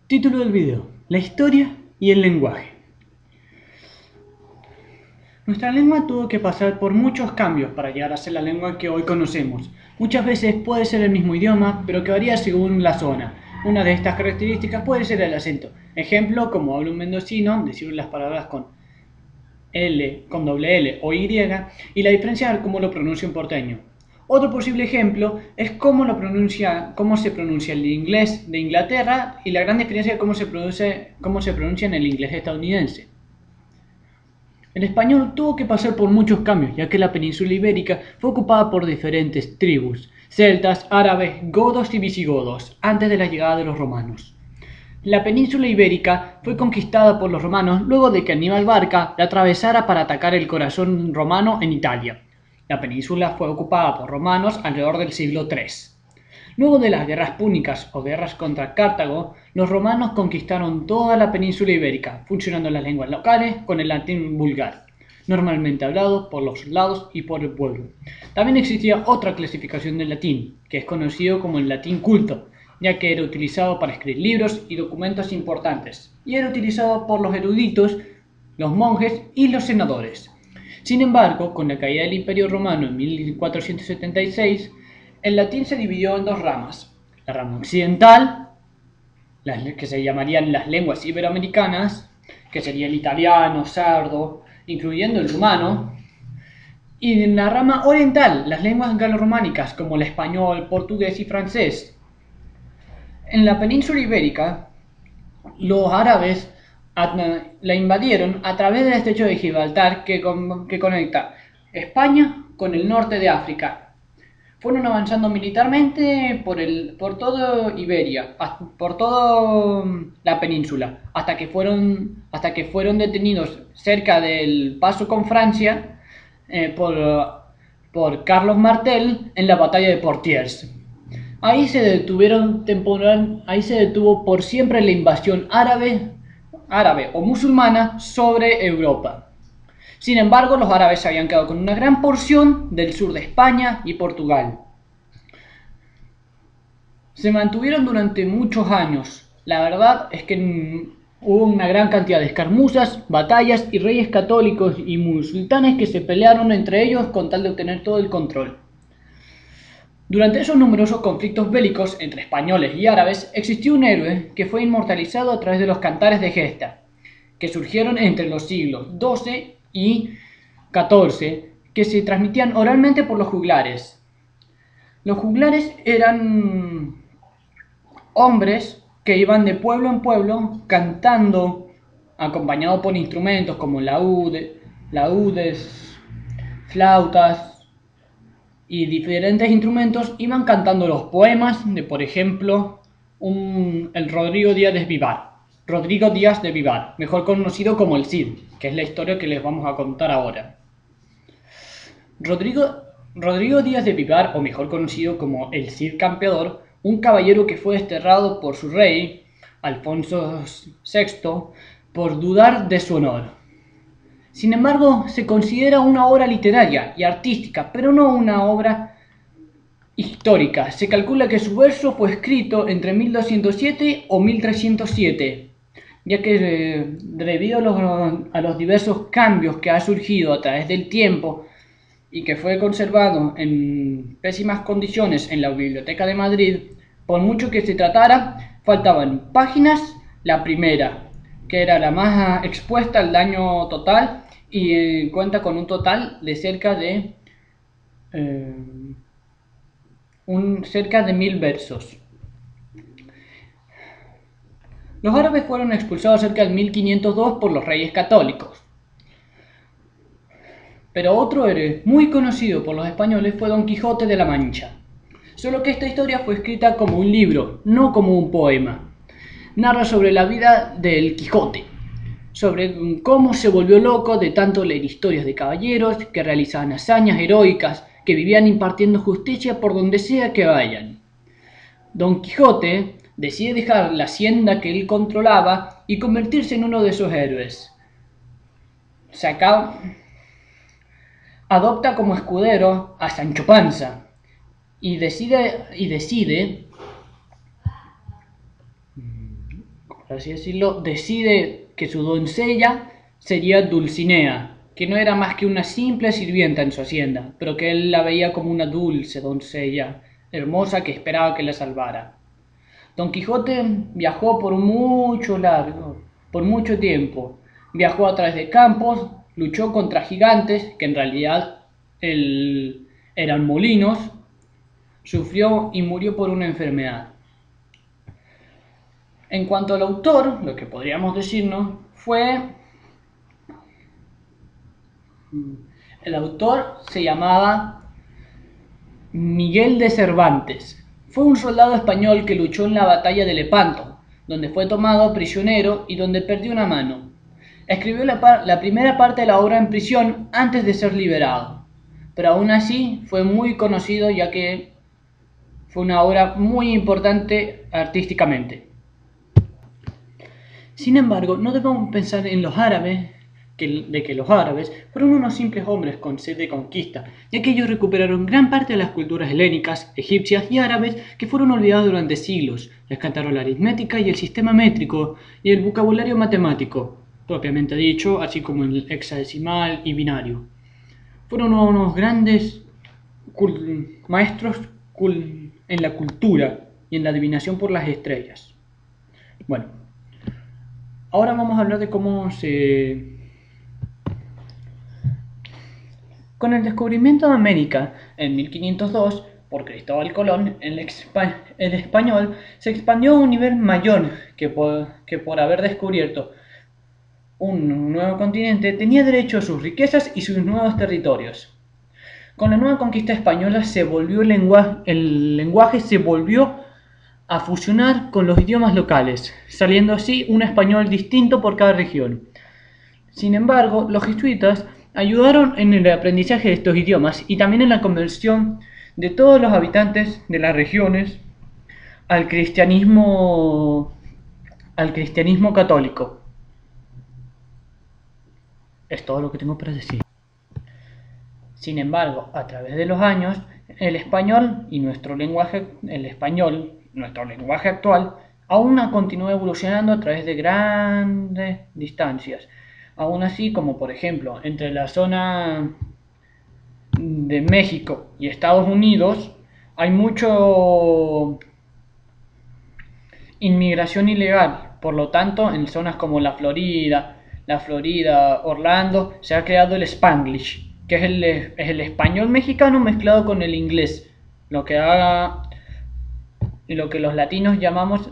Título del video: la historia y el lenguaje. Nuestra lengua tuvo que pasar por muchos cambios para llegar a ser la lengua que hoy conocemos. Muchas veces puede ser el mismo idioma, pero que varía según la zona. Una de estas características puede ser el acento. Ejemplo, como habla un mendocino, decir las palabras con doble L o Y, y la diferencia de cómo lo pronuncia un porteño. Otro posible ejemplo es cómo se pronuncia el inglés de Inglaterra y la gran diferencia de cómo se pronuncia en el inglés estadounidense. El español tuvo que pasar por muchos cambios, ya que la península ibérica fue ocupada por diferentes tribus, celtas, árabes, godos y visigodos, antes de la llegada de los romanos. La península ibérica fue conquistada por los romanos luego de que Aníbal Barca la atravesara para atacar el corazón romano en Italia. La península fue ocupada por romanos alrededor del siglo III. Luego de las guerras púnicas o guerras contra Cartago, los romanos conquistaron toda la península ibérica, funcionando las lenguas locales con el latín vulgar, normalmente hablado por los soldados y por el pueblo. También existía otra clasificación del latín, que es conocido como el latín culto, ya que era utilizado para escribir libros y documentos importantes, y era utilizado por los eruditos, los monjes y los senadores. Sin embargo, con la caída del Imperio Romano en 1476, el latín se dividió en dos ramas: la rama occidental, que se llamarían las lenguas iberoamericanas, que sería el italiano, sardo, incluyendo el rumano, y en la rama oriental, las lenguas galorrománicas como el español, portugués y francés. En la península ibérica, los árabes la invadieron a través del estrecho de Gibraltar que conecta España con el norte de África. Fueron avanzando militarmente por toda Iberia, por toda la península, hasta que fueron detenidos cerca del paso con Francia por Carlos Martel en la batalla de Poitiers. Ahí se detuvo por siempre la invasión árabe o musulmana sobre Europa. Sin embargo, los árabes se habían quedado con una gran porción del sur de España y Portugal. Se mantuvieron durante muchos años. La verdad es que hubo una gran cantidad de escaramuzas, batallas y reyes católicos y musulmanes que se pelearon entre ellos con tal de obtener todo el control. Durante esos numerosos conflictos bélicos entre españoles y árabes, existió un héroe que fue inmortalizado a través de los cantares de gesta, que surgieron entre los siglos XII y XIV, que se transmitían oralmente por los juglares. Los juglares eran hombres que iban de pueblo en pueblo cantando, acompañados por instrumentos como laúdes, flautas y diferentes instrumentos, iban cantando los poemas de, por ejemplo, el Rodrigo Díaz de Vivar, mejor conocido como el Cid, que es la historia que les vamos a contar ahora. Rodrigo Díaz de Vivar, o mejor conocido como el Cid Campeador, un caballero que fue desterrado por su rey, Alfonso VI, por dudar de su honor. Sin embargo, se considera una obra literaria y artística, pero no una obra histórica. Se calcula que su verso fue escrito entre 1207 o 1307, ya que debido a los diversos cambios que ha surgido a través del tiempo y que fue conservado en pésimas condiciones en la Biblioteca de Madrid, por mucho que se tratara, faltaban páginas. La primera, que era la más expuesta al daño total, y cuenta con un total de cerca de 1000 versos. Los árabes fueron expulsados cerca del 1502 por los reyes católicos. Pero otro héroe muy conocido por los españoles fue Don Quijote de la Mancha. Solo que esta historia fue escrita como un libro, no como un poema. Narra sobre la vida del Quijote, sobre cómo se volvió loco de tanto leer historias de caballeros que realizaban hazañas heroicas, que vivían impartiendo justicia por donde sea que vayan. Don Quijote decide dejar la hacienda que él controlaba y convertirse en uno de esos héroes. Adopta como escudero a Sancho Panza y decide por así decirlo, decide que su doncella sería Dulcinea, que no era más que una simple sirvienta en su hacienda, pero que él la veía como una dulce doncella, hermosa que esperaba que la salvara. Don Quijote viajó por mucho tiempo. Viajó a través de campos, luchó contra gigantes, que en realidad eran molinos, sufrió y murió por una enfermedad. En cuanto al autor, lo que podríamos decirnos fue... El autor se llamaba Miguel de Cervantes. Fue un soldado español que luchó en la batalla de Lepanto, donde fue tomado prisionero y donde perdió una mano. Escribió la primera parte de la obra en prisión antes de ser liberado, pero aún así fue muy conocido ya que fue una obra muy importante artísticamente. Sin embargo, no debemos pensar en los árabes, de que los árabes fueron unos simples hombres con sed de conquista, ya que ellos recuperaron gran parte de las culturas helénicas, egipcias y árabes que fueron olvidadas durante siglos, rescataron la aritmética y el sistema métrico y el vocabulario matemático, propiamente dicho, así como el hexadecimal y binario. Fueron unos grandes maestros en la cultura y en la adivinación por las estrellas. Bueno, ahora vamos a hablar de cómo se... Con el descubrimiento de América en 1502 por Cristóbal Colón, el español se expandió a un nivel mayor que por haber descubierto un nuevo continente, tenía derecho a sus riquezas y sus nuevos territorios. Con la nueva conquista española el lenguaje se volvió a fusionar con los idiomas locales, saliendo así un español distinto por cada región. Sin embargo, los jesuitas ayudaron en el aprendizaje de estos idiomas y también en la conversión de todos los habitantes de las regiones al cristianismo católico. Es todo lo que tengo para decir. Sin embargo, a través de los años, el español, nuestro lenguaje actual, aún continúa evolucionando a través de grandes distancias. Aún así, como por ejemplo, entre la zona de México y Estados Unidos, hay mucho inmigración ilegal. Por lo tanto, en zonas como la Florida, Orlando, se ha creado el Spanglish, que es el español mexicano mezclado con el inglés, lo que los latinos llamamos